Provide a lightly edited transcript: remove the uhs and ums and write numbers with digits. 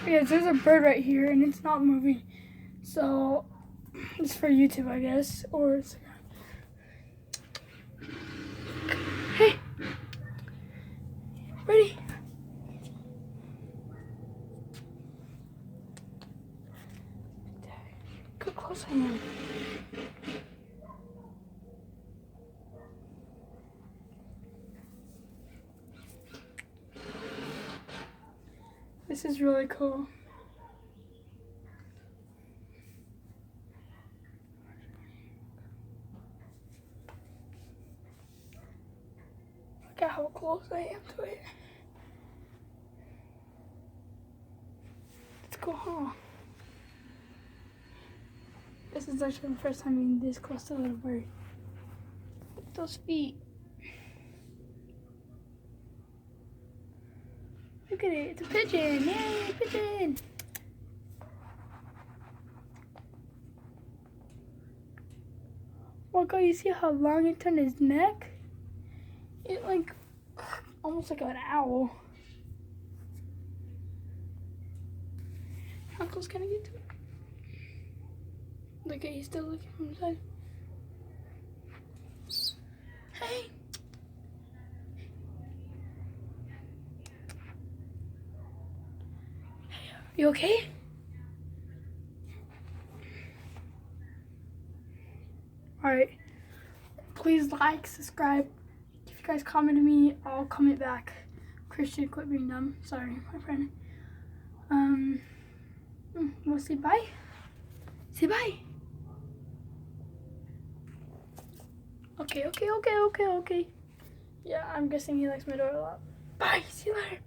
Yeah, there's a bird right here, and it's not moving. So it's for YouTube, I guess, or Instagram. Hey, ready? Look how close I am. This is really cool. Look at how close I am to it. It's cool, huh? This is actually the first time being this close to a little bird. Look at those feet. Look at it, it's a pigeon. Yay, pigeon! Look, you see how long it turned his neck? It like almost like an owl. How close can I get to it? Look at, he's still looking from the side. Hey! You okay? Alright. Please like, subscribe. If you guys comment to me, I'll comment back. Christian, quit being dumb. Sorry, my friend. We'll say bye. Say bye. Okay. Yeah, I'm guessing he likes my door a lot. Bye. See you later.